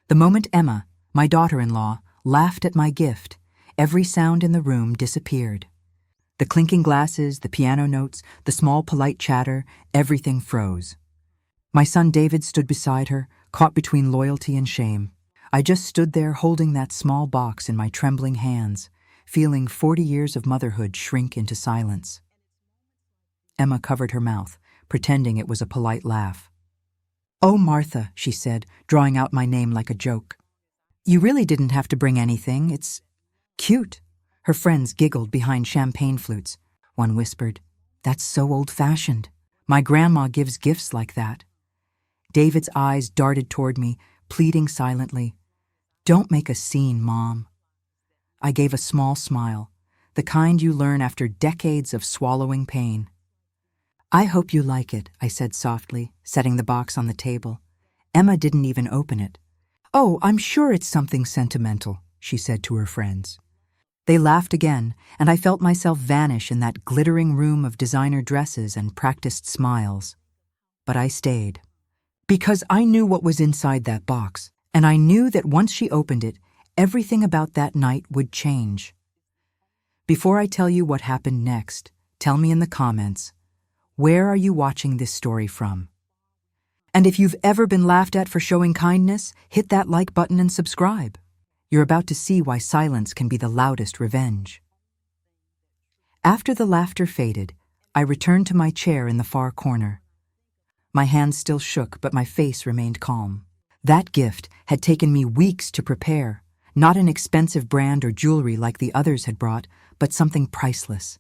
The moment Emma, my daughter-in-law, laughed at my gift, every sound in the room disappeared. The clinking glasses, the piano notes, the small polite chatter, everything froze. My son David stood beside her, caught between loyalty and shame. I just stood there holding that small box in my trembling hands, feeling 40 years of motherhood shrink into silence. Emma covered her mouth, pretending it was a polite laugh. "Oh, Martha," she said, drawing out my name like a joke. "You really didn't have to bring anything. It's cute." Her friends giggled behind champagne flutes. One whispered, "That's so old-fashioned. My grandma gives gifts like that." David's eyes darted toward me, pleading silently, "Don't make a scene, Mom." I gave a small smile, the kind you learn after decades of swallowing pain. "I hope you like it," I said softly, setting the box on the table. Emma didn't even open it. "Oh, I'm sure it's something sentimental," she said to her friends. They laughed again, and I felt myself vanish in that glittering room of designer dresses and practiced smiles. But I stayed, because I knew what was inside that box, and I knew that once she opened it, everything about that night would change. Before I tell you what happened next, tell me in the comments, where are you watching this story from? And if you've ever been laughed at for showing kindness, hit that like button and subscribe. You're about to see why silence can be the loudest revenge. After the laughter faded, I returned to my chair in the far corner. My hands still shook, but my face remained calm. That gift had taken me weeks to prepare, not an expensive brand or jewelry like the others had brought, but something priceless.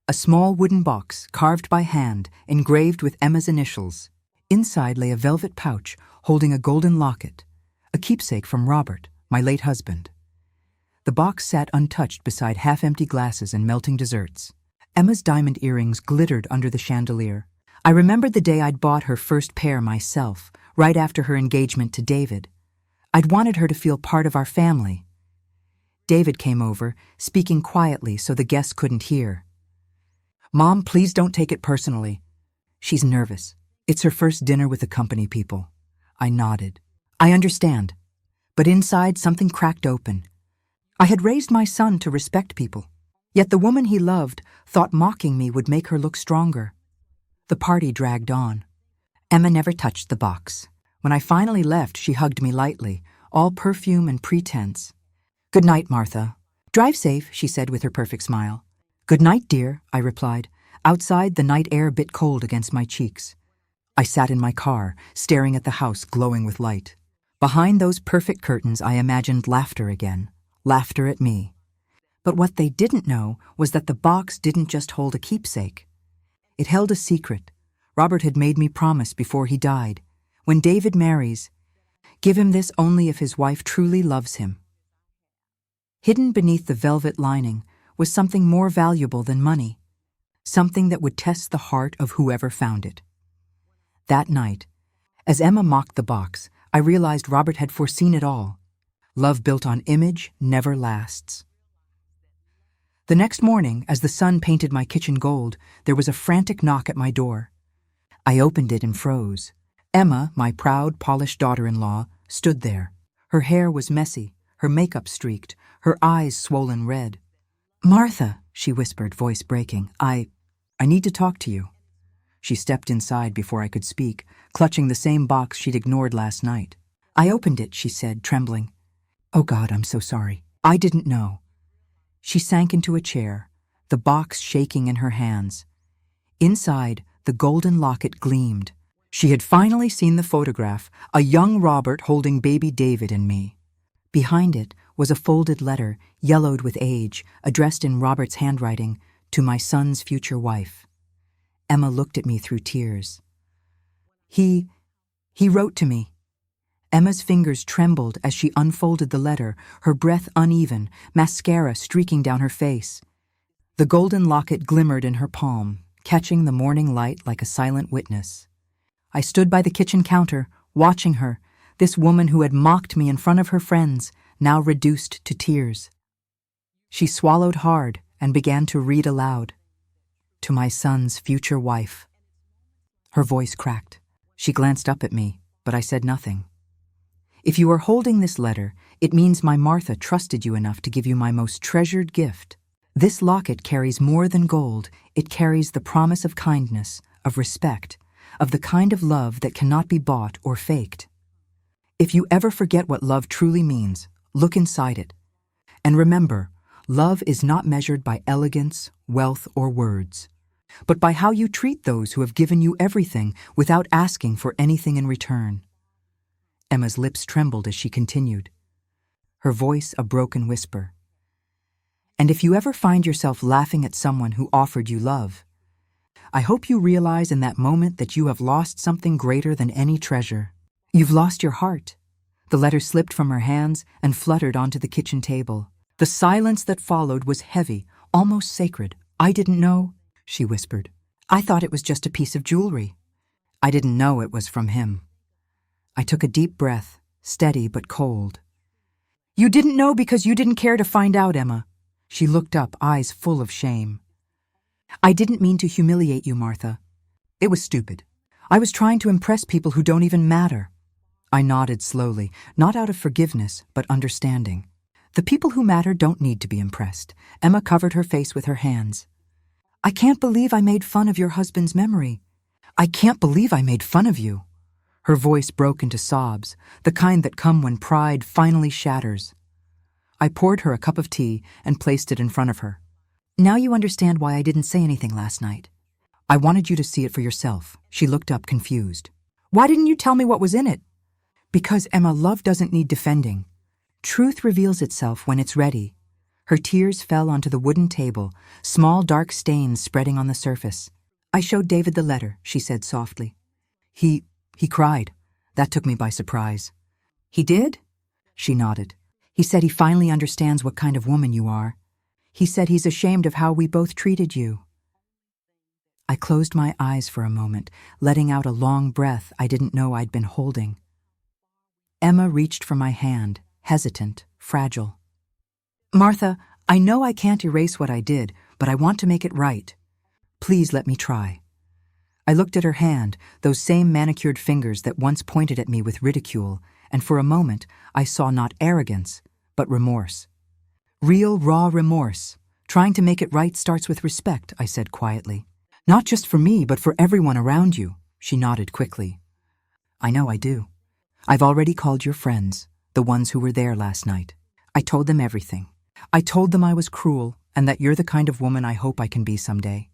A small wooden box, carved by hand, engraved with Emma's initials. Inside lay a velvet pouch holding a golden locket, a keepsake from Robert, my late husband. The box sat untouched beside half-empty glasses and melting desserts. Emma's diamond earrings glittered under the chandelier. I remembered the day I'd bought her first pair myself, right after her engagement to David. I'd wanted her to feel part of our family. David came over, speaking quietly so the guests couldn't hear. "Mom, please don't take it personally. She's nervous. It's her first dinner with the company people." I nodded. "I understand." But inside, something cracked open. I had raised my son to respect people, yet the woman he loved thought mocking me would make her look stronger. The party dragged on. Emma never touched the box. When I finally left, she hugged me lightly, all perfume and pretense. "Good night, Martha." "Drive safe," she said with her perfect smile. "Good night, dear," I replied. Outside, the night air bit cold against my cheeks. I sat in my car, staring at the house glowing with light. Behind those perfect curtains, I imagined laughter again. Laughter at me. But what they didn't know was that the box didn't just hold a keepsake. It held a secret. Robert had made me promise before he died. When David marries, give him this only if his wife truly loves him. Hidden beneath the velvet lining was something more valuable than money. Something that would test the heart of whoever found it. That night, as Emma mocked the box, I realized Robert had foreseen it all. Love built on image never lasts. The next morning, as the sun painted my kitchen gold, there was a frantic knock at my door. I opened it and froze. Emma, my proud, polished daughter-in-law, stood there. Her hair was messy, her makeup streaked, her eyes swollen red. "Martha," she whispered, voice breaking, I need to talk to you." She stepped inside before I could speak, clutching the same box she'd ignored last night. "I opened it," she said, trembling. "Oh God, I'm so sorry. I didn't know." She sank into a chair, the box shaking in her hands. Inside, the golden locket gleamed. She had finally seen the photograph, a young Robert holding baby David and me. Behind it was a folded letter, yellowed with age, addressed in Robert's handwriting, to my son's future wife. Emma looked at me through tears. He wrote to me." Emma's fingers trembled as she unfolded the letter, her breath uneven, mascara streaking down her face. The golden locket glimmered in her palm, catching the morning light like a silent witness. I stood by the kitchen counter, watching her, this woman who had mocked me in front of her friends, now reduced to tears. She swallowed hard and began to read aloud. "To my son's future wife." Her voice cracked. She glanced up at me, but I said nothing. If you are holding this letter, it means my Martha trusted you enough to give you my most treasured gift. This locket carries more than gold. It carries the promise of kindness, of respect, of the kind of love that cannot be bought or faked. If you ever forget what love truly means, look inside it. And remember, love is not measured by elegance, wealth, or words, but by how you treat those who have given you everything without asking for anything in return. Emma's lips trembled as she continued, her voice a broken whisper. And if you ever find yourself laughing at someone who offered you love, I hope you realize in that moment that you have lost something greater than any treasure. You've lost your heart. The letter slipped from her hands and fluttered onto the kitchen table. The silence that followed was heavy, almost sacred. I didn't know, she whispered. I thought it was just a piece of jewelry. I didn't know it was from him. I took a deep breath, steady but cold. You didn't know because you didn't care to find out, Emma. She looked up, eyes full of shame. I didn't mean to humiliate you, Martha. It was stupid. I was trying to impress people who don't even matter. I nodded slowly, not out of forgiveness, but understanding. The people who matter don't need to be impressed. Emma covered her face with her hands. I can't believe I made fun of your husband's memory. I can't believe I made fun of you. Her voice broke into sobs, the kind that come when pride finally shatters. I poured her a cup of tea and placed it in front of her. Now you understand why I didn't say anything last night. I wanted you to see it for yourself. She looked up confused. Why didn't you tell me what was in it? Because, Emma, love doesn't need defending. Truth reveals itself when it's ready. Her tears fell onto the wooden table, small dark stains spreading on the surface. I showed David the letter, she said softly. He cried. That took me by surprise. He did? She nodded. He said he finally understands what kind of woman you are. He said he's ashamed of how we both treated you. I closed my eyes for a moment, letting out a long breath I didn't know I'd been holding. Emma reached for my hand, hesitant, fragile. Martha, I know I can't erase what I did, but I want to make it right. Please let me try. I looked at her hand, those same manicured fingers that once pointed at me with ridicule, and for a moment I saw not arrogance, but remorse. Real, raw remorse. Trying to make it right starts with respect, I said quietly. Not just for me, but for everyone around you, she nodded quickly. I know I do. I've already called your friends, the ones who were there last night. I told them everything. I told them I was cruel and that you're the kind of woman I hope I can be someday.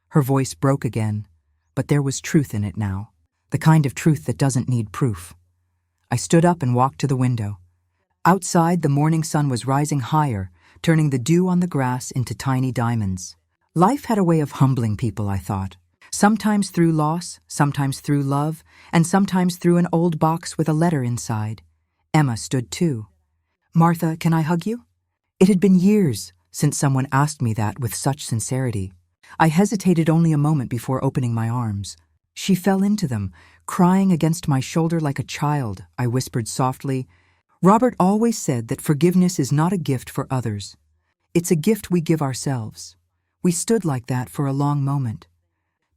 Her voice broke again, but there was truth in it now, the kind of truth that doesn't need proof. I stood up and walked to the window. Outside, the morning sun was rising higher, turning the dew on the grass into tiny diamonds. Life had a way of humbling people, I thought. Sometimes through loss, sometimes through love, and sometimes through an old box with a letter inside. Emma stood too. Martha, can I hug you? It had been years since someone asked me that with such sincerity. I hesitated only a moment before opening my arms. She fell into them, crying against my shoulder like a child. I whispered softly, Robert always said that forgiveness is not a gift for others. It's a gift we give ourselves. We stood like that for a long moment.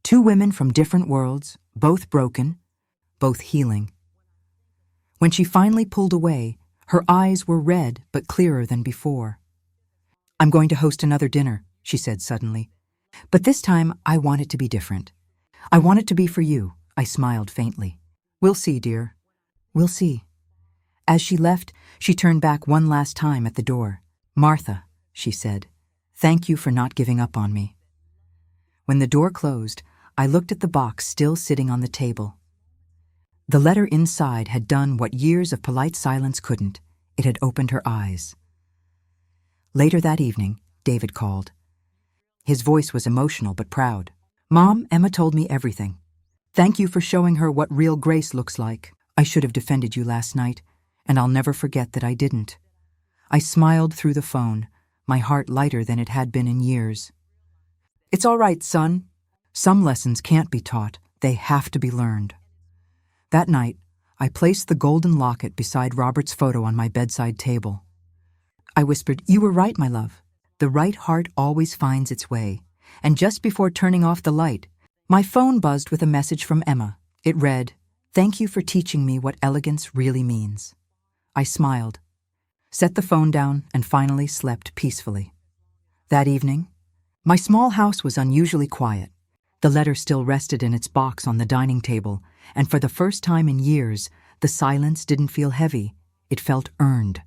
Two women from different worlds, both broken, both healing. When she finally pulled away, her eyes were red but clearer than before. I'm going to host another dinner, she said suddenly. But this time I want it to be different. I want it to be for you, I smiled faintly. We'll see, dear. We'll see. As she left, she turned back one last time at the door. Martha, she said, thank you for not giving up on me. When the door closed, I looked at the box still sitting on the table. The letter inside had done what years of polite silence couldn't. It had opened her eyes. Later that evening, David called. His voice was emotional but proud. Mom, Emma told me everything. Thank you for showing her what real grace looks like. I should have defended you last night, and I'll never forget that I didn't. I smiled through the phone, my heart lighter than it had been in years. It's all right, son. Some lessons can't be taught. They have to be learned. That night, I placed the golden locket beside Robert's photo on my bedside table. I whispered, you were right, my love. The right heart always finds its way. And just before turning off the light, my phone buzzed with a message from Emma. It read, Thank you for teaching me what elegance really means. I smiled, set the phone down, and finally slept peacefully. That evening, my small house was unusually quiet. The letter still rested in its box on the dining table, and for the first time in years, the silence didn't feel heavy. It felt earned.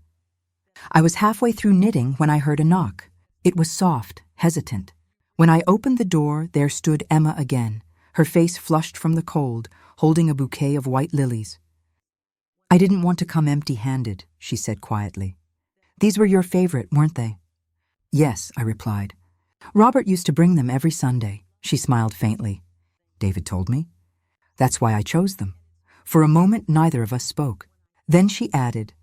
I was halfway through knitting when I heard a knock. It was soft, hesitant. When I opened the door, there stood Emma again, her face flushed from the cold, holding a bouquet of white lilies. I didn't want to come empty-handed, she said quietly. These were your favorite, weren't they? Yes, I replied. Robert used to bring them every Sunday. She smiled faintly. David told me. That's why I chose them. For a moment, neither of us spoke. Then she added,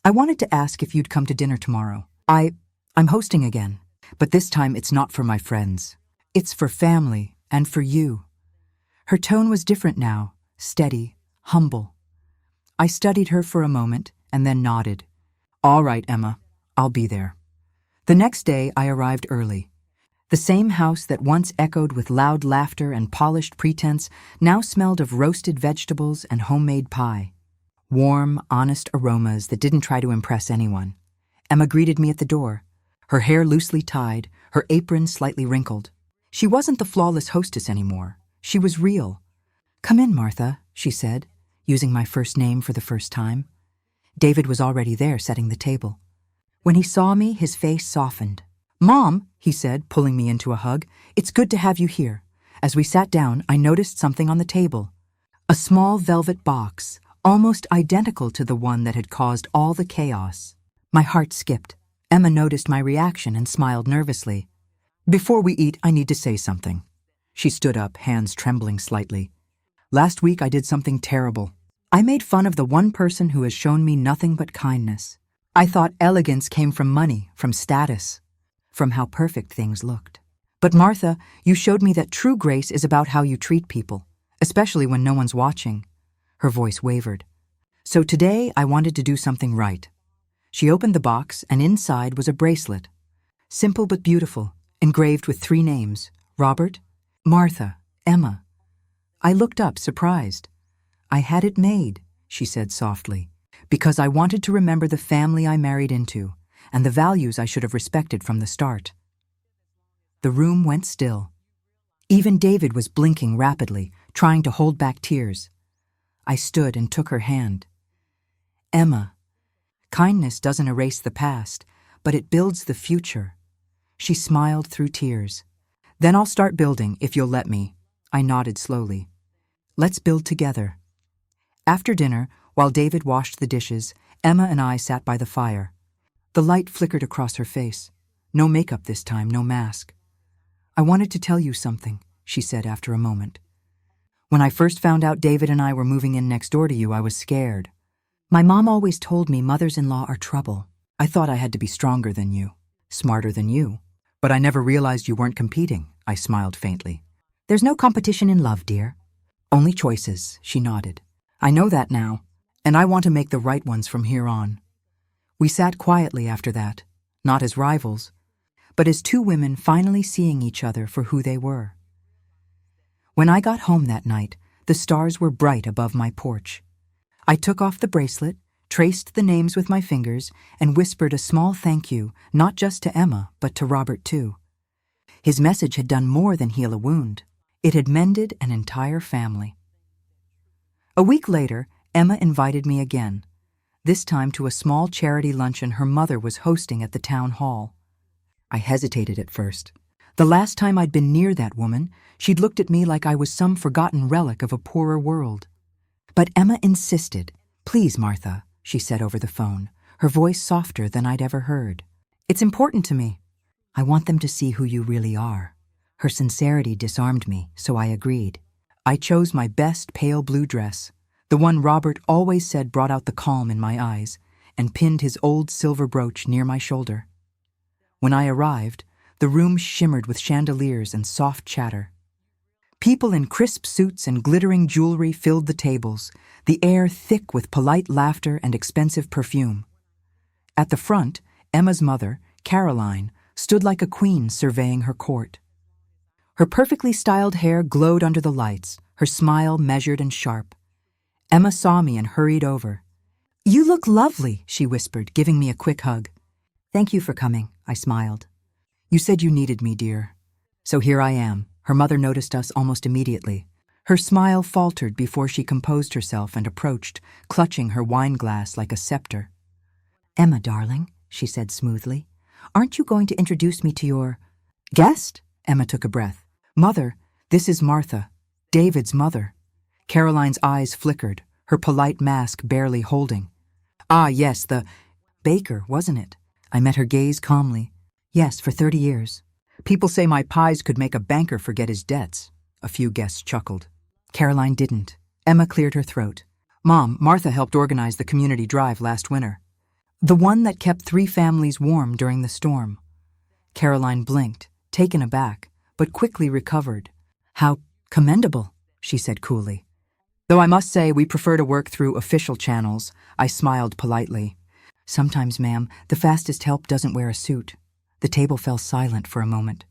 I wanted to ask if you'd come to dinner tomorrow. I'm hosting again, but this time it's not for my friends. It's for family and for you. Her tone was different now, steady, humble. I studied her for a moment and then nodded. All right, Emma, I'll be there. The next day I arrived early. The same house that once echoed with loud laughter and polished pretense now smelled of roasted vegetables and homemade pie. Warm, honest aromas that didn't try to impress anyone. Emma greeted me at the door, her hair loosely tied, her apron slightly wrinkled. She wasn't the flawless hostess anymore. She was real. Come in, Martha, she said, using my first name for the first time. David was already there setting the table. When he saw me, his face softened. Mom, he said, pulling me into a hug, it's good to have you here. As we sat down, I noticed something on the table. A small velvet box, almost identical to the one that had caused all the chaos. My heart skipped. Emma noticed my reaction and smiled nervously. Before we eat, I need to say something. She stood up, hands trembling slightly. Last week I did something terrible. I made fun of the one person who has shown me nothing but kindness. I thought elegance came from money, from status, from how perfect things looked. But Martha, you showed me that true grace is about how you treat people, especially when no one's watching. Her voice wavered. So today I wanted to do something right. She opened the box, and inside was a bracelet. Simple but beautiful, engraved with 3 names, Robert, Martha, Emma. I looked up, surprised. I had it made, she said softly, because I wanted to remember the family I married into and the values I should have respected from the start. The room went still. Even David was blinking rapidly, trying to hold back tears. I stood and took her hand. Emma, kindness doesn't erase the past, but it builds the future. She smiled through tears. Then I'll start building, if you'll let me. I nodded slowly. Let's build together. After dinner, while David washed the dishes, Emma and I sat by the fire. The light flickered across her face. No makeup this time, no mask. I wanted to tell you something, she said after a moment. When I first found out David and I were moving in next door to you, I was scared. My mom always told me mothers-in-law are trouble. I thought I had to be stronger than you, smarter than you. But I never realized you weren't competing, I smiled faintly. There's no competition in love, dear. Only choices, she nodded. I know that now, and I want to make the right ones from here on. We sat quietly after that, not as rivals, but as 2 women finally seeing each other for who they were. When I got home that night, the stars were bright above my porch. I took off the bracelet, traced the names with my fingers, and whispered a small thank you, not just to Emma, but to Robert too. His message had done more than heal a wound. It had mended an entire family. A week later, Emma invited me again, this time to a small charity luncheon her mother was hosting at the town hall. I hesitated at first. The last time I'd been near that woman, she'd looked at me like I was some forgotten relic of a poorer world. But Emma insisted. Please, Martha, she said over the phone, her voice softer than I'd ever heard. It's important to me. I want them to see who you really are. Her sincerity disarmed me, so I agreed. I chose my best pale blue dress, the one Robert always said brought out the calm in my eyes, and pinned his old silver brooch near my shoulder. When I arrived, the room shimmered with chandeliers and soft chatter. People in crisp suits and glittering jewelry filled the tables, the air thick with polite laughter and expensive perfume. At the front, Emma's mother, Caroline, stood like a queen surveying her court. Her perfectly styled hair glowed under the lights, her smile measured and sharp. Emma saw me and hurried over. "You look lovely," she whispered, giving me a quick hug. "Thank you for coming," I smiled. "You said you needed me, dear." So here I am. Her mother noticed us almost immediately. Her smile faltered before she composed herself and approached, clutching her wine glass like a scepter. "Emma, darling," she said smoothly, "aren't you going to introduce me to your guest?" Emma took a breath. "Mother, this is Martha, David's mother." Caroline's eyes flickered, her polite mask barely holding. "Ah, yes, the baker, wasn't it?" I met her gaze calmly. "Yes, for 30 years. People say my pies could make a banker forget his debts." A few guests chuckled. Caroline didn't. Emma cleared her throat. "Mom, Martha helped organize the community drive last winter. The one that kept 3 families warm during the storm." Caroline blinked, taken aback, but quickly recovered. "How commendable," she said coolly. "Though I must say we prefer to work through official channels," I smiled politely. "Sometimes, ma'am, the fastest help doesn't wear a suit." The table fell silent for a moment.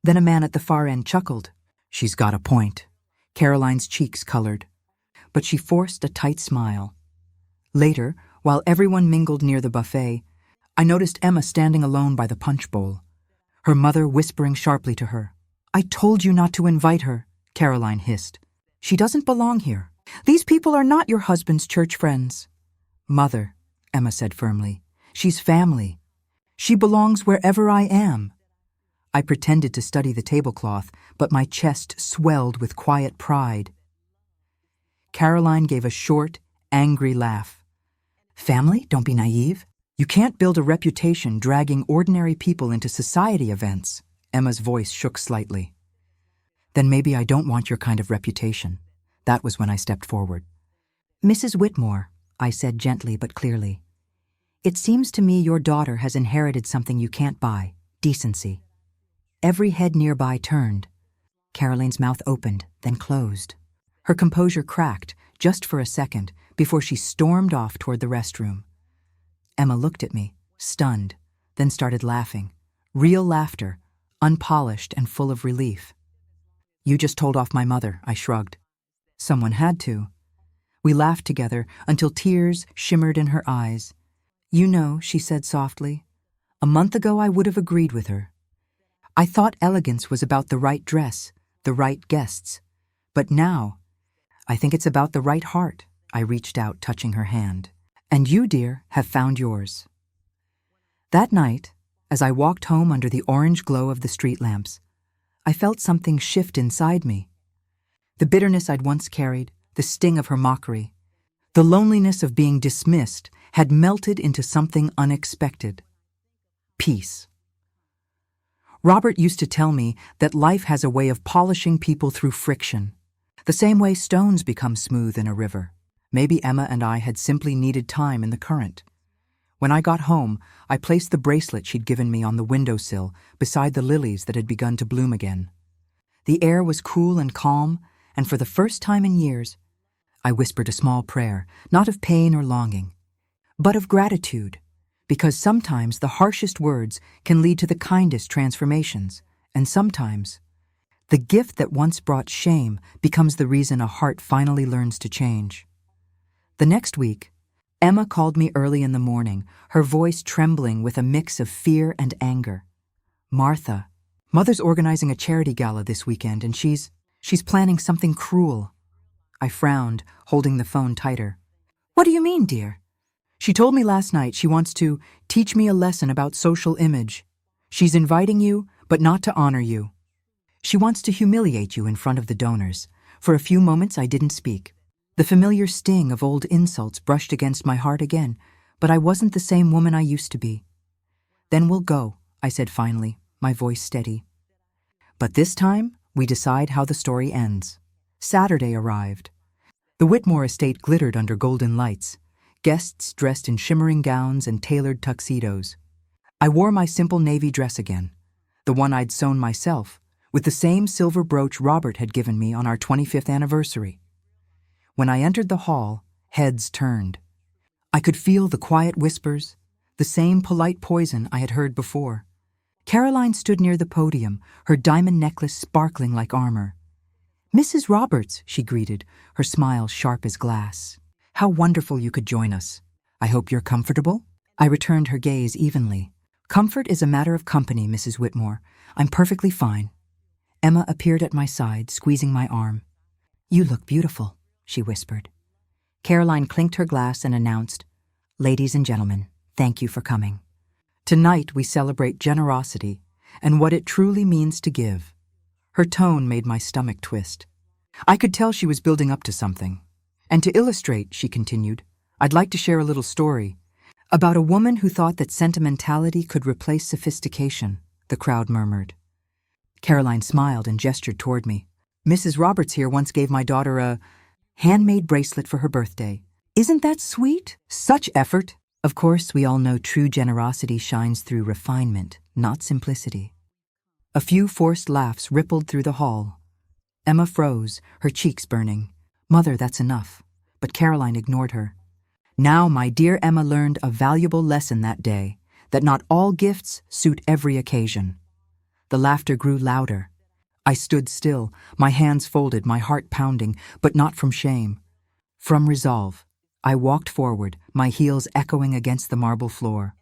Then a man at the far end chuckled. "She's got a point." Caroline's cheeks colored, but she forced a tight smile. Later, while everyone mingled near the buffet, I noticed Emma standing alone by the punch bowl, her mother whispering sharply to her. "I told you not to invite her," Caroline hissed. "She doesn't belong here. These people are not your husband's church friends." "Mother," Emma said firmly, "she's family. She belongs wherever I am." I pretended to study the tablecloth, but my chest swelled with quiet pride. Caroline gave a short, angry laugh. "Family? Don't be naive. You can't build a reputation dragging ordinary people into society events." Emma's voice shook slightly. "Then maybe I don't want your kind of reputation." That was when I stepped forward. "Mrs. Whitmore," I said gently but clearly, "it seems to me your daughter has inherited something you can't buy, decency." Every head nearby turned. Caroline's mouth opened, then closed. Her composure cracked, just for a second, before she stormed off toward the restroom. Emma looked at me, stunned, then started laughing. Real laughter, unpolished and full of relief. "You just told off my mother," I shrugged. "Someone had to." We laughed together until tears shimmered in her eyes. "You know," she said softly, "a month ago I would have agreed with her. I thought elegance was about the right dress, the right guests. But now, I think it's about the right heart." I reached out, touching her hand. "And you, dear, have found yours." That night, as I walked home under the orange glow of the street lamps, I felt something shift inside me. The bitterness I'd once carried, the sting of her mockery, the loneliness of being dismissed had melted into something unexpected. Peace. Robert used to tell me that life has a way of polishing people through friction, the same way stones become smooth in a river. Maybe Emma and I had simply needed time in the current. When I got home, I placed the bracelet she'd given me on the windowsill beside the lilies that had begun to bloom again. The air was cool and calm, and for the first time in years, I whispered a small prayer, not of pain or longing, but of gratitude. Because sometimes the harshest words can lead to the kindest transformations, and sometimes the gift that once brought shame becomes the reason a heart finally learns to change. The next week, Emma called me early in the morning, her voice trembling with a mix of fear and anger. "Martha, Mother's organizing a charity gala this weekend, and she's planning something cruel." I frowned, holding the phone tighter. "What do you mean, dear?" "She told me last night she wants to teach me a lesson about social image. She's inviting you, but not to honor you. She wants to humiliate you in front of the donors." For a few moments I didn't speak. The familiar sting of old insults brushed against my heart again, but I wasn't the same woman I used to be. "Then we'll go," I said finally, my voice steady. But this time, we decide how the story ends. Saturday arrived. The Whitmore estate glittered under golden lights, guests dressed in shimmering gowns and tailored tuxedos. I wore my simple navy dress again, the one I'd sewn myself, with the same silver brooch Robert had given me on our 25th anniversary. When I entered the hall, heads turned. I could feel the quiet whispers, the same polite poison I had heard before. Caroline stood near the podium, her diamond necklace sparkling like armor. "Mrs. Roberts," she greeted, her smile sharp as glass. "How wonderful you could join us. I hope you're comfortable?" I returned her gaze evenly. "Comfort is a matter of company, Mrs. Whitmore. I'm perfectly fine." Emma appeared at my side, squeezing my arm. "You look beautiful," she whispered. Caroline clinked her glass and announced, "Ladies and gentlemen, thank you for coming. Tonight we celebrate generosity and what it truly means to give." Her tone made my stomach twist. I could tell she was building up to something. "And to illustrate," she continued, "I'd like to share a little story about a woman who thought that sentimentality could replace sophistication," the crowd murmured. Caroline smiled and gestured toward me. "Mrs. Roberts here once gave my daughter a handmade bracelet for her birthday. Isn't that sweet? Such effort." Of course, we all know true generosity shines through refinement, not simplicity. A few forced laughs rippled through the hall. Emma froze, her cheeks burning. "Mother, that's enough." But Caroline ignored her. Now my dear Emma learned a valuable lesson that day, that not all gifts suit every occasion. The laughter grew louder. I stood still, my hands folded, my heart pounding, but not from shame. From resolve. I walked forward, my heels echoing against the marble floor.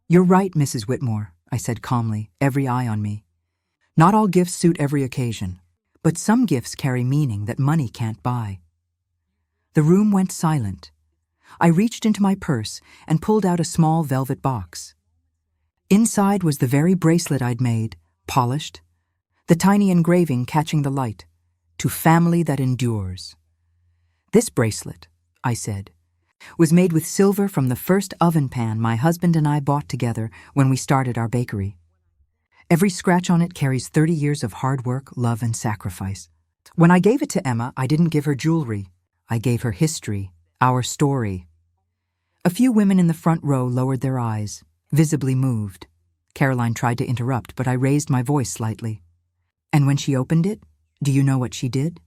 "You're right, Mrs. Whitmore," I said calmly, every eye on me. "Not all gifts suit every occasion, but some gifts carry meaning that money can't buy." The room went silent. I reached into my purse and pulled out a small velvet box. Inside was the very bracelet I'd made, polished, the tiny engraving catching the light, "To family that endures." "This bracelet," I said, "was made with silver from the first oven pan my husband and I bought together when we started our bakery. Every scratch on it carries 30 years of hard work, love, and sacrifice. When I gave it to Emma, I didn't give her jewelry. I gave her history, our story." A few women in the front row lowered their eyes, visibly moved. Caroline tried to interrupt, but I raised my voice slightly. "And when she opened it, do you know what she did?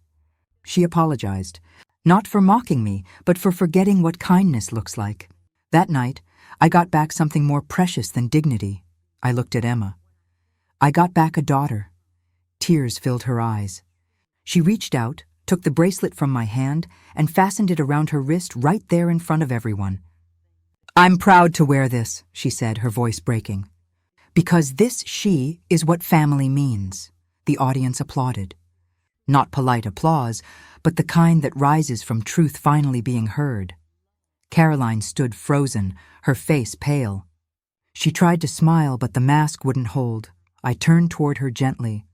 She apologized, not for mocking me, but for forgetting what kindness looks like. That night, I got back something more precious than dignity." I looked at Emma. "I got back a daughter." Tears filled her eyes. She reached out, took the bracelet from my hand, and fastened it around her wrist right there in front of everyone. "I'm proud to wear this," she said, her voice breaking. "Because this she is what family means." The audience applauded. Not polite applause, but the kind that rises from truth finally being heard. Caroline stood frozen, her face pale. She tried to smile, but the mask wouldn't hold. I turned toward her gently.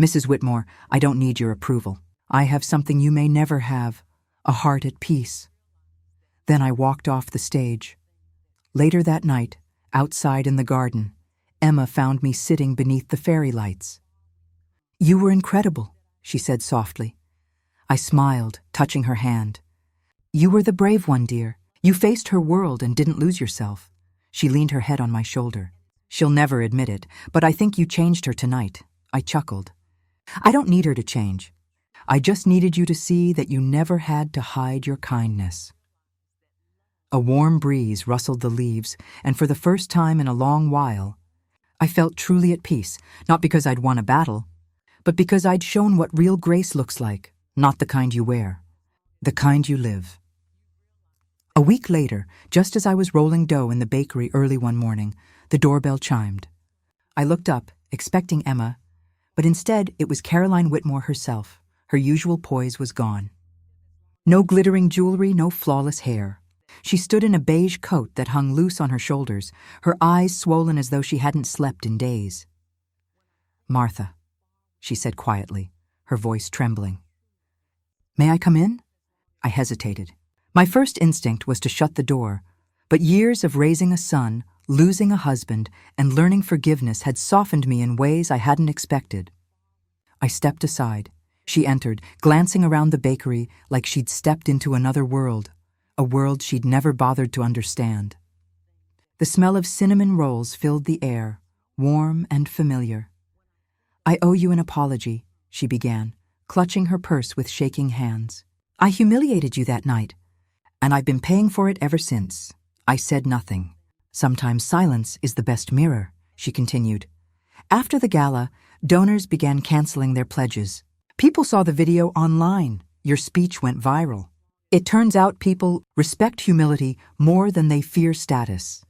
"Mrs. Whitmore, I don't need your approval. I have something you may never have, a heart at peace." Then I walked off the stage. Later that night, outside in the garden, Emma found me sitting beneath the fairy lights. "You were incredible," she said softly. I smiled, touching her hand. "You were the brave one, dear. You faced her world and didn't lose yourself." She leaned her head on my shoulder. "She'll never admit it, but I think you changed her tonight." I chuckled. "I don't need her to change. I just needed you to see that you never had to hide your kindness." A warm breeze rustled the leaves, and for the first time in a long while, I felt truly at peace, not because I'd won a battle, but because I'd shown what real grace looks like, not the kind you wear, the kind you live. A week later, just as I was rolling dough in the bakery early one morning, the doorbell chimed. I looked up, expecting Emma, but instead it was Caroline Whitmore herself. Her usual poise was gone. No glittering jewelry, no flawless hair. She stood in a beige coat that hung loose on her shoulders, her eyes swollen as though she hadn't slept in days. "Martha," she said quietly, her voice trembling. "May I come in?" I hesitated. My first instinct was to shut the door, but years of raising a son, losing a husband, and learning forgiveness had softened me in ways I hadn't expected. I stepped aside. She entered, glancing around the bakery like she'd stepped into another world, a world she'd never bothered to understand. The smell of cinnamon rolls filled the air, warm and familiar. "I owe you an apology," she began, clutching her purse with shaking hands. "I humiliated you that night, and I've been paying for it ever since." I said nothing. "Sometimes silence is the best mirror," she continued. After the gala, donors began canceling their pledges. People saw the video online. Your speech went viral. It turns out people respect humility more than they fear status.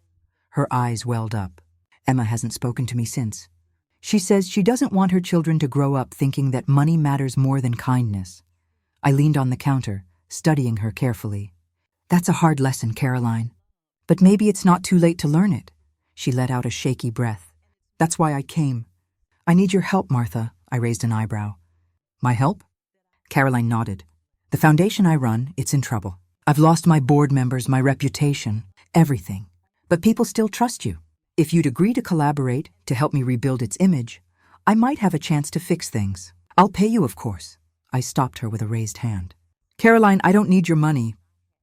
Her eyes welled up. Emma hasn't spoken to me since. She says she doesn't want her children to grow up thinking that money matters more than kindness. I leaned on the counter, studying her carefully. That's a hard lesson, Caroline. But maybe it's not too late to learn it. She let out a shaky breath. That's why I came. I need your help, Martha. I raised an eyebrow. My help? Caroline nodded. The foundation I run, it's in trouble. I've lost my board members, my reputation, everything. But people still trust you. If you'd agree to collaborate to help me rebuild its image, I might have a chance to fix things. I'll pay you, of course. I stopped her with a raised hand. Caroline, I don't need your money.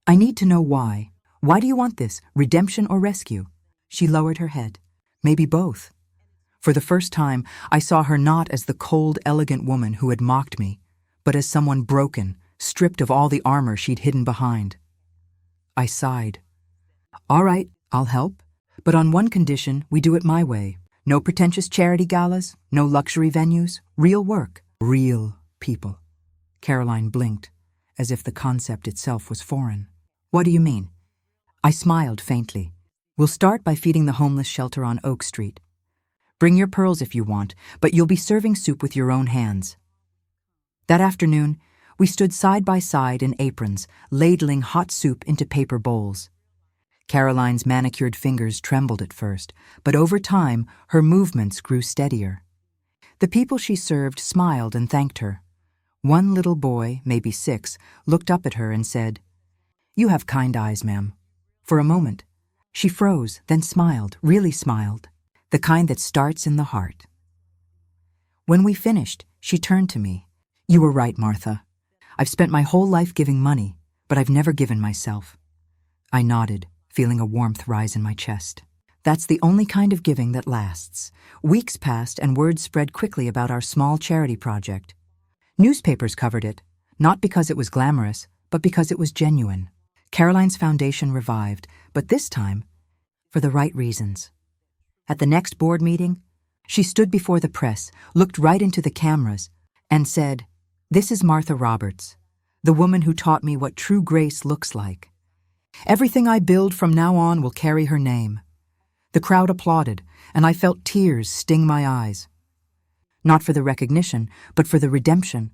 I need to know why. Why do you want this, redemption or rescue? She lowered her head. Maybe both. For the first time, I saw her not as the cold, elegant woman who had mocked me, but as someone broken, stripped of all the armor she'd hidden behind. I sighed. All right, I'll help, but on one condition, we do it my way. No pretentious charity galas, no luxury venues, real work, real people. Caroline blinked, as if the concept itself was foreign. What do you mean? I smiled faintly. We'll start by feeding the homeless shelter on Oak Street. Bring your pearls if you want, but you'll be serving soup with your own hands. That afternoon, we stood side by side in aprons, ladling hot soup into paper bowls. Caroline's manicured fingers trembled at first, but over time, her movements grew steadier. The people she served smiled and thanked her. One little boy, maybe 6, looked up at her and said, "You have kind eyes, ma'am." For a moment, she froze, then smiled, really smiled, the kind that starts in the heart. When we finished, she turned to me. "You were right, Martha. I've spent my whole life giving money, but I've never given myself." I nodded, feeling a warmth rise in my chest. That's the only kind of giving that lasts. Weeks passed and word spread quickly about our small charity project. Newspapers covered it, not because it was glamorous, but because it was genuine. Caroline's foundation revived, but this time, for the right reasons. At the next board meeting, she stood before the press, looked right into the cameras, and said, "This is Martha Roberts, the woman who taught me what true grace looks like. Everything I build from now on will carry her name." The crowd applauded, and I felt tears sting my eyes. Not for the recognition, but for the redemption.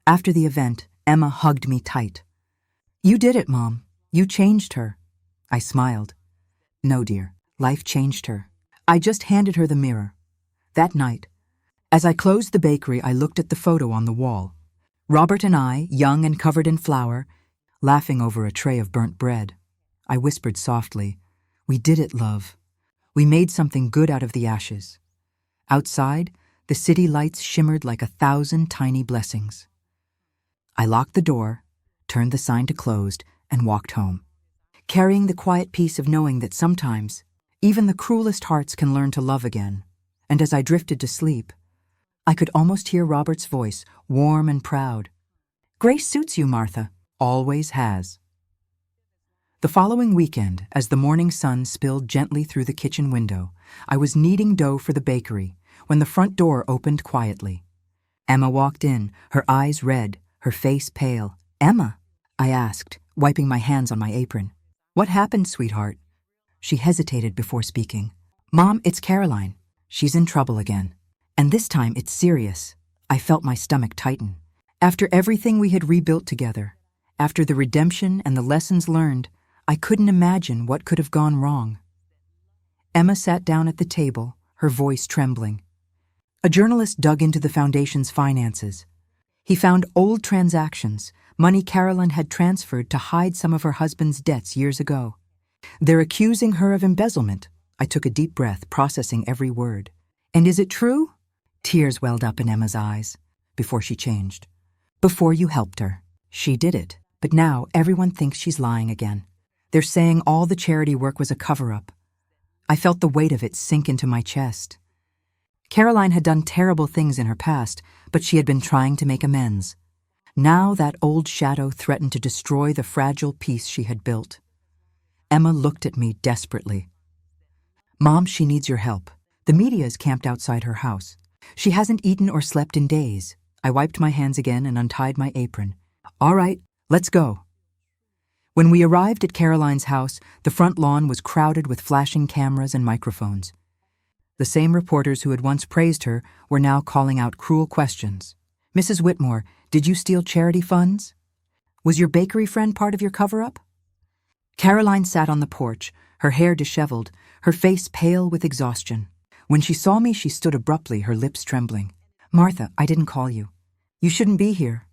After the event, Emma hugged me tight. "You did it, Mom. You changed her." I smiled. "No, dear. Life changed her." I just handed her the mirror. That night, as I closed the bakery, I looked at the photo on the wall. Robert and I, young and covered in flour, laughing over a tray of burnt bread. I whispered softly, "We did it, love. We made something good out of the ashes." Outside, the city lights shimmered like 1,000 tiny blessings. I locked the door, turned the sign to closed, and walked home, carrying the quiet peace of knowing that sometimes even the cruelest hearts can learn to love again. And as I drifted to sleep, I could almost hear Robert's voice, warm and proud. "Grace suits you, Martha. Always has." The following weekend, as the morning sun spilled gently through the kitchen window, I was kneading dough for the bakery when the front door opened quietly. Emma walked in, her eyes red, her face pale. "Emma?" I asked, wiping my hands on my apron. "What happened, sweetheart?" She hesitated before speaking. "Mom, it's Caroline. She's in trouble again. And this time it's serious." I felt my stomach tighten. After everything we had rebuilt together, after the redemption and the lessons learned, I couldn't imagine what could have gone wrong. Emma sat down at the table, her voice trembling. A journalist dug into the foundation's finances. He found old transactions, money Caroline had transferred to hide some of her husband's debts years ago. "They're accusing her of embezzlement." I took a deep breath, processing every word. "And is it true?" Tears welled up in Emma's eyes, before she changed. "Before you helped her. She did it, but now everyone thinks she's lying again. They're saying all the charity work was a cover-up." I felt the weight of it sink into my chest. Caroline had done terrible things in her past, but she had been trying to make amends. Now that old shadow threatened to destroy the fragile peace she had built. Emma looked at me desperately. "Mom, she needs your help. The media is camped outside her house. She hasn't eaten or slept in days. I wiped my hands again and untied my apron. All right, let's go. When we arrived at Caroline's house, the front lawn was crowded with flashing cameras and microphones. The same reporters who had once praised her were now calling out cruel questions. Mrs. Whitmore, did you steal charity funds? Was your bakery friend part of your cover-up? Caroline sat on the porch, her hair disheveled, her face pale with exhaustion. When she saw me, she stood abruptly, her lips trembling. Martha, I didn't call you. You shouldn't be here.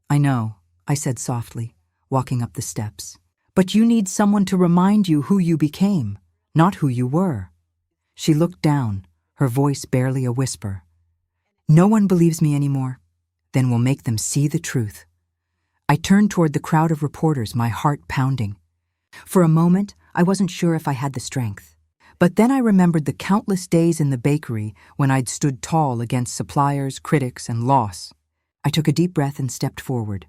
I know, I said softly, walking up the steps. But you need someone to remind you who you became, not who you were. She looked down, her voice barely a whisper. No one believes me anymore. Then we'll make them see the truth. I turned toward the crowd of reporters, my heart pounding. For a moment, I wasn't sure if I had the strength. But then I remembered the countless days in the bakery when I'd stood tall against suppliers, critics, and loss. I took a deep breath and stepped forward.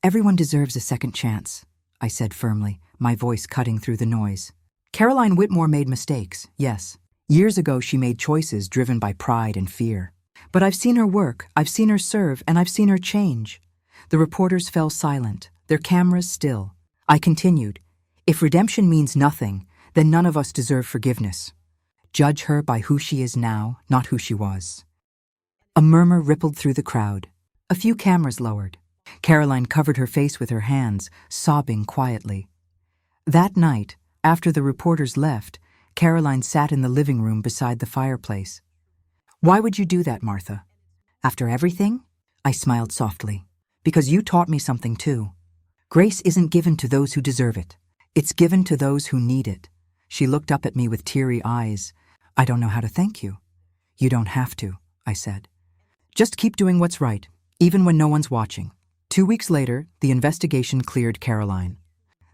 Everyone deserves a second chance, I said firmly, my voice cutting through the noise. Caroline Whitmore made mistakes, yes. Years ago she made choices driven by pride and fear. But I've seen her work, I've seen her serve, and I've seen her change. The reporters fell silent, their cameras still. I continued, if redemption means nothing, then none of us deserve forgiveness. Judge her by who she is now, not who she was. A murmur rippled through the crowd. A few cameras lowered. Caroline covered her face with her hands, sobbing quietly. That night, after the reporters left, Caroline sat in the living room beside the fireplace. Why would you do that, Martha? After everything? I smiled softly. Because you taught me something too. Grace isn't given to those who deserve it. It's given to those who need it. She looked up at me with teary eyes. I don't know how to thank you. You don't have to, I said. Just keep doing what's right, even when no one's watching. 2 weeks later, the investigation cleared Caroline.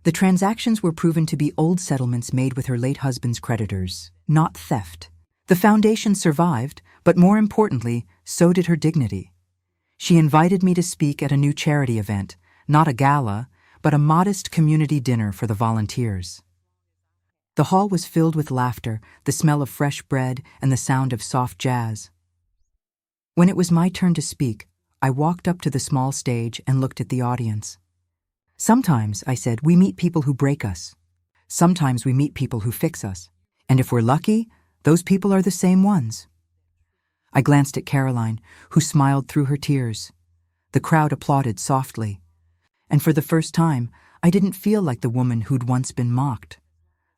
The transactions were proven to be old settlements made with her late husband's creditors, not theft. The foundation survived, but more importantly, so did her dignity. She invited me to speak at a new charity event, not a gala, but a modest community dinner for the volunteers. The hall was filled with laughter, the smell of fresh bread, and the sound of soft jazz. When it was my turn to speak, I walked up to the small stage and looked at the audience. Sometimes, I said, we meet people who break us. Sometimes we meet people who fix us. And if we're lucky, those people are the same ones. I glanced at Caroline, who smiled through her tears. The crowd applauded softly. And for the first time, I didn't feel like the woman who'd once been mocked.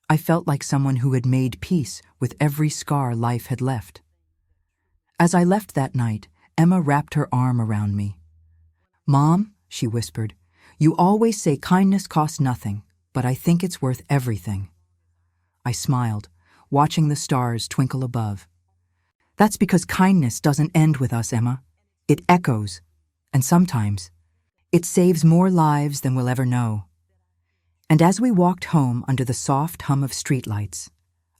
I felt like someone who had made peace with every scar life had left. As I left that night, Emma wrapped her arm around me. Mom, she whispered, you always say kindness costs nothing, but I think it's worth everything. I smiled, watching the stars twinkle above. That's because kindness doesn't end with us, Emma. It echoes, and sometimes it saves more lives than we'll ever know. And as we walked home under the soft hum of streetlights,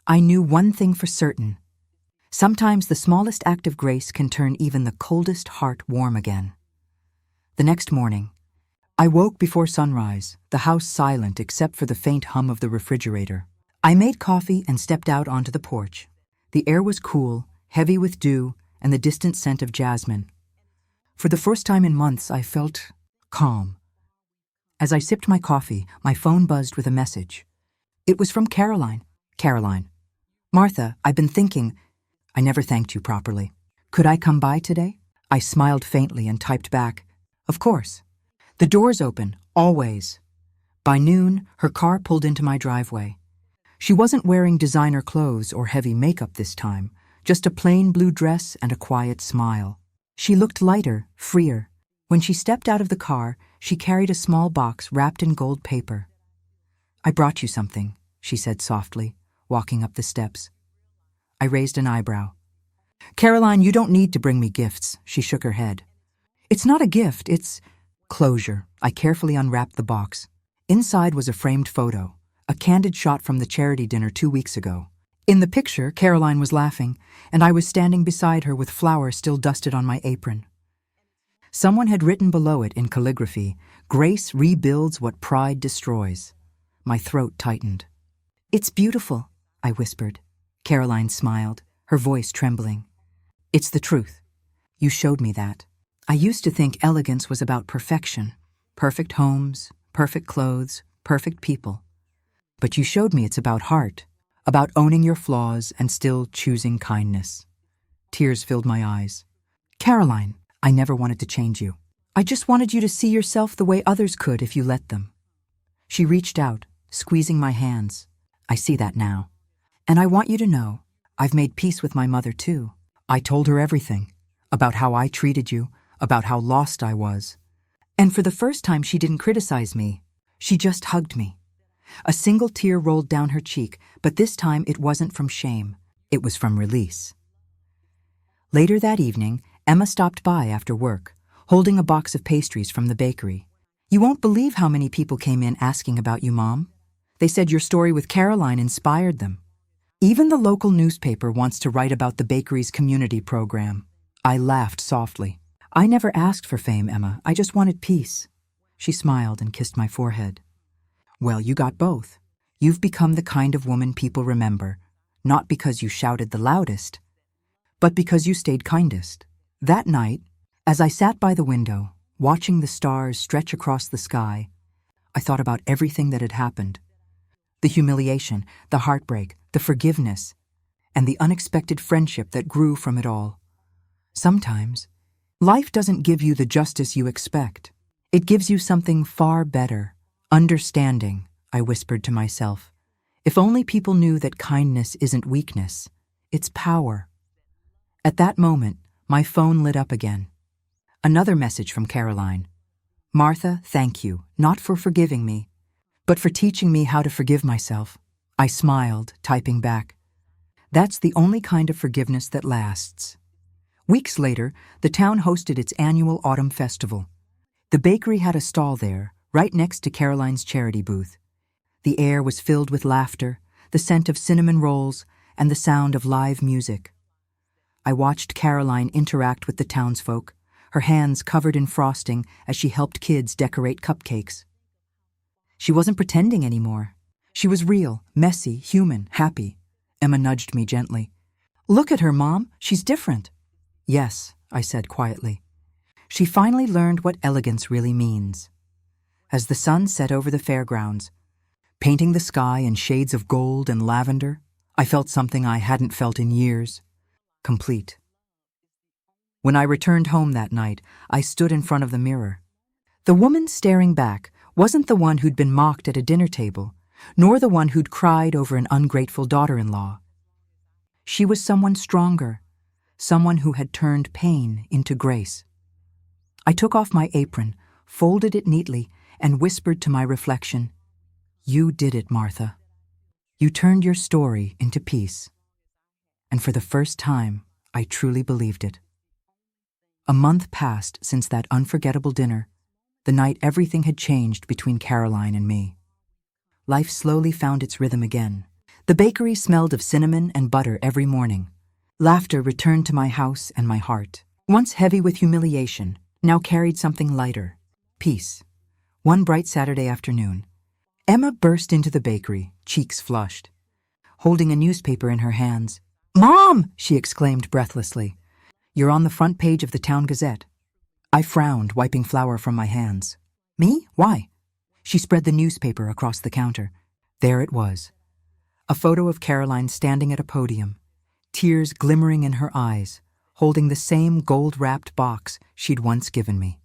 I knew one thing for certain. Sometimes the smallest act of grace can turn even the coldest heart warm again. The next morning, I woke before sunrise, the house silent except for the faint hum of the refrigerator. I made coffee and stepped out onto the porch. The air was cool, heavy with dew, and the distant scent of jasmine. For the first time in months, I felt calm. As I sipped my coffee, my phone buzzed with a message. It was from Caroline. Caroline. Martha, I've been thinking. I never thanked you properly. Could I come by today? I smiled faintly and typed back, of course. The door's open, always. By noon, her car pulled into my driveway. She wasn't wearing designer clothes or heavy makeup this time, just a plain blue dress and a quiet smile. She looked lighter, freer. When she stepped out of the car, she carried a small box wrapped in gold paper. I brought you something, she said softly, walking up the steps. I raised an eyebrow. Caroline, you don't need to bring me gifts, she shook her head. It's not a gift, it's closure. I carefully unwrapped the box. Inside was a framed photo, a candid shot from the charity dinner 2 weeks ago. In the picture, Caroline was laughing, and I was standing beside her with flour still dusted on my apron. Someone had written below it in calligraphy, "Grace rebuilds what pride destroys." My throat tightened. It's beautiful, I whispered. Caroline smiled, her voice trembling. It's the truth. You showed me that. I used to think elegance was about perfection. Perfect homes, perfect clothes, perfect people. But you showed me it's about heart, about owning your flaws and still choosing kindness. Tears filled my eyes. Caroline, I never wanted to change you. I just wanted you to see yourself the way others could if you let them. She reached out, squeezing my hands. I see that now. And I want you to know, I've made peace with my mother too. I told her everything, about how I treated you, about how lost I was. And for the first time she didn't criticize me. She just hugged me. A single tear rolled down her cheek, but this time it wasn't from shame. It was from release. Later that evening, Emma stopped by after work, holding a box of pastries from the bakery. You won't believe how many people came in asking about you, Mom. They said your story with Caroline inspired them. Even the local newspaper wants to write about the bakery's community program. I laughed softly. I never asked for fame, Emma. I just wanted peace. She smiled and kissed my forehead. Well, you got both. You've become the kind of woman people remember, not because you shouted the loudest, but because you stayed kindest. That night, as I sat by the window, watching the stars stretch across the sky, I thought about everything that had happened. The humiliation, the heartbreak, the forgiveness, and the unexpected friendship that grew from it all. Sometimes, life doesn't give you the justice you expect. It gives you something far better. Understanding, I whispered to myself. If only people knew that kindness isn't weakness, it's power. At that moment, my phone lit up again. Another message from Caroline. Martha, thank you, not for forgiving me, but for teaching me how to forgive myself. I smiled, typing back. That's the only kind of forgiveness that lasts. Weeks later, the town hosted its annual autumn festival. The bakery had a stall there, right next to Caroline's charity booth. The air was filled with laughter, the scent of cinnamon rolls, and the sound of live music. I watched Caroline interact with the townsfolk, her hands covered in frosting as she helped kids decorate cupcakes. She wasn't pretending anymore. She was real, messy, human, happy. Emma nudged me gently. Look at her, Mom. She's different. Yes, I said quietly. She finally learned what elegance really means. As the sun set over the fairgrounds, painting the sky in shades of gold and lavender, I felt something I hadn't felt in years. Complete. When I returned home that night, I stood in front of the mirror. The woman staring back wasn't the one who'd been mocked at a dinner table, nor the one who'd cried over an ungrateful daughter-in-law. She was someone stronger, someone who had turned pain into grace. I took off my apron, folded it neatly, and whispered to my reflection, You did it, Martha. You turned your story into peace. And for the first time, I truly believed it. A month passed since that unforgettable dinner, the night everything had changed between Caroline and me. Life slowly found its rhythm again. The bakery smelled of cinnamon and butter every morning. Laughter returned to my house and my heart. Once heavy with humiliation, now carried something lighter, peace. One bright Saturday afternoon, Emma burst into the bakery, cheeks flushed. Holding a newspaper in her hands, Mom! She exclaimed breathlessly. You're on the front page of the Town Gazette. I frowned, wiping flour from my hands. Me? Why? She spread the newspaper across the counter. There it was. A photo of Caroline standing at a podium, tears glimmering in her eyes, holding the same gold-wrapped box she'd once given me.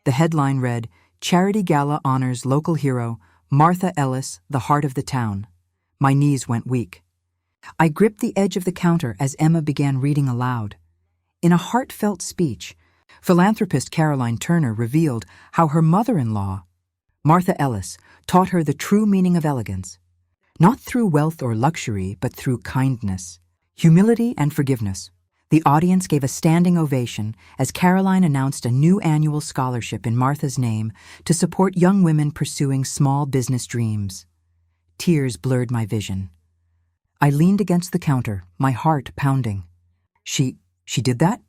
The headline read, Charity Gala honors local hero Martha Ellis, the heart of the town. My knees went weak. I gripped the edge of the counter as Emma began reading aloud. In a heartfelt speech, philanthropist Caroline Turner revealed how her mother-in-law, Martha Ellis, taught her the true meaning of elegance, not through wealth or luxury, but through kindness, humility, and forgiveness. The audience gave a standing ovation as Caroline announced a new annual scholarship in Martha's name to support young women pursuing small business dreams. Tears blurred my vision. I leaned against the counter, my heart pounding. She did that?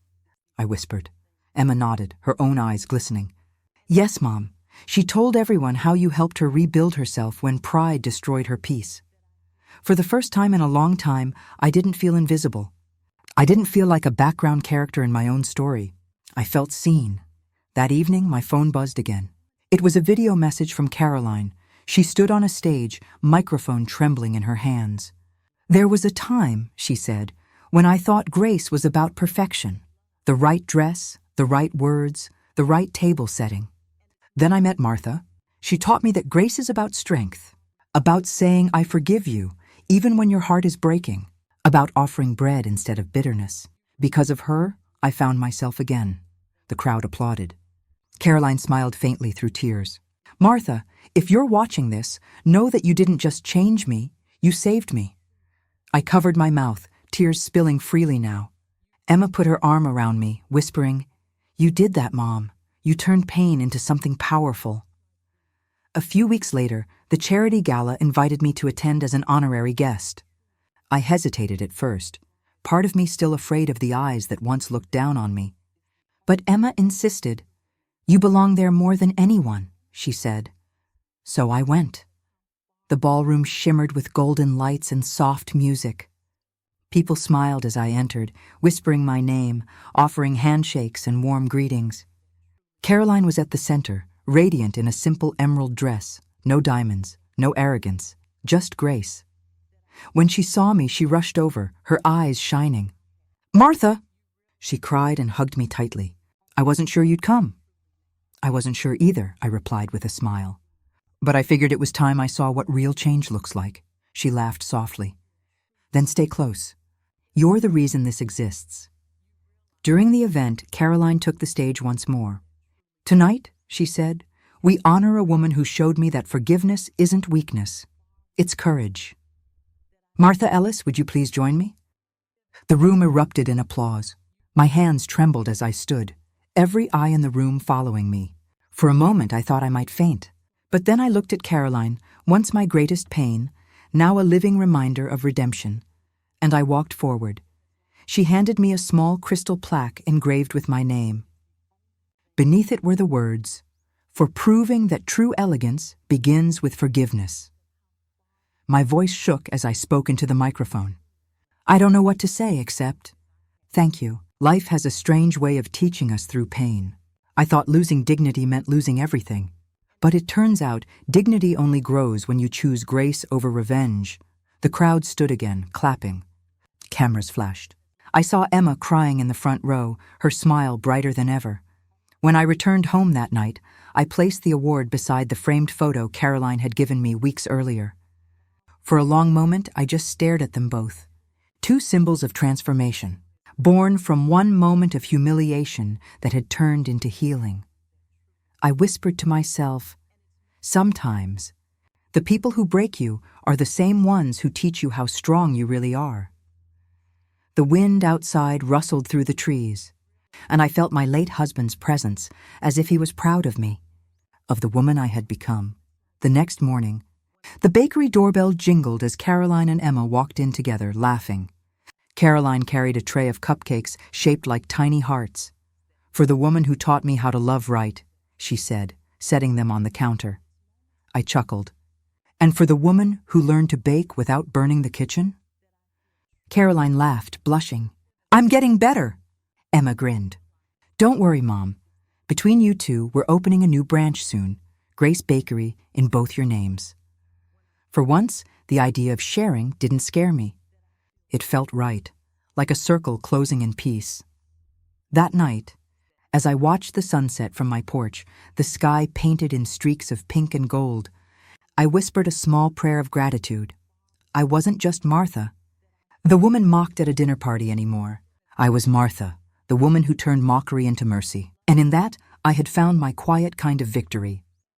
I whispered. Emma nodded, her own eyes glistening. Yes, Mom. She told everyone how you helped her rebuild herself when pride destroyed her peace. For the first time in a long time, I didn't feel invisible. I didn't feel like a background character in my own story. I felt seen. That evening, my phone buzzed again. It was a video message from Caroline. She stood on a stage, microphone trembling in her hands. "There was a time," she said, "when I thought grace was about perfection. The right dress, the right words, the right table setting. Then I met Martha. She taught me that grace is about strength, about saying I forgive you, even when your heart is breaking, about offering bread instead of bitterness. Because of her, I found myself again." The crowd applauded. Caroline smiled faintly through tears. "Martha, if you're watching this, know that you didn't just change me, you saved me." I covered my mouth, tears spilling freely now. Emma put her arm around me, whispering, "You did that, Mom. You turned pain into something powerful." A few weeks later, the charity gala invited me to attend as an honorary guest. I hesitated at first, part of me still afraid of the eyes that once looked down on me. But Emma insisted. "You belong there more than anyone," she said. So I went. The ballroom shimmered with golden lights and soft music. People smiled as I entered, whispering my name, offering handshakes and warm greetings. Caroline was at the center, radiant in a simple emerald dress, no diamonds, no arrogance, just grace. When she saw me, she rushed over, her eyes shining. "Martha!" she cried and hugged me tightly. "I wasn't sure you'd come." "I wasn't sure either," I replied with a smile. "But I figured it was time I saw what real change looks like." She laughed softly. "Then stay close. You're the reason this exists." During the event, Caroline took the stage once more. "Tonight," she said, "we honor a woman who showed me that forgiveness isn't weakness. It's courage. Martha Ellis, would you please join me?" The room erupted in applause. My hands trembled as I stood, every eye in the room following me. For a moment I thought I might faint. But then I looked at Caroline, once my greatest pain, now a living reminder of redemption, and I walked forward. She handed me a small crystal plaque engraved with my name. Beneath it were the words, "For proving that true elegance begins with forgiveness." My voice shook as I spoke into the microphone. I don't know what to say except, "Thank you." Life has a strange way of teaching us through pain. I thought losing dignity meant losing everything. But it turns out dignity only grows when you choose grace over revenge. The crowd stood again, clapping. Cameras flashed. I saw Emma crying in the front row, her smile brighter than ever. When I returned home that night, I placed the award beside the framed photo Caroline had given me weeks earlier. For a long moment, I just stared at them both. Two symbols of transformation, born from one moment of humiliation that had turned into healing. I whispered to myself, sometimes, the people who break you are the same ones who teach you how strong you really are. The wind outside rustled through the trees, and I felt my late husband's presence as if he was proud of me, of the woman I had become. The next morning, the bakery doorbell jingled as Caroline and Emma walked in together, laughing. Caroline carried a tray of cupcakes shaped like tiny hearts. "For the woman who taught me how to love right," she said, setting them on the counter. I chuckled. "And for the woman who learned to bake without burning the kitchen?" Caroline laughed, blushing. "I'm getting better." Emma grinned. "Don't worry, Mom. Between you two, we're opening a new branch soon, Grace Bakery, in both your names." For once, the idea of sharing didn't scare me. It felt right, like a circle closing in peace. That night, as I watched the sunset from my porch, the sky painted in streaks of pink and gold, I whispered a small prayer of gratitude. I wasn't just Martha, the woman mocked at a dinner party anymore. I was Martha, the woman who turned mockery into mercy. And in that, I had found my quiet kind of victory.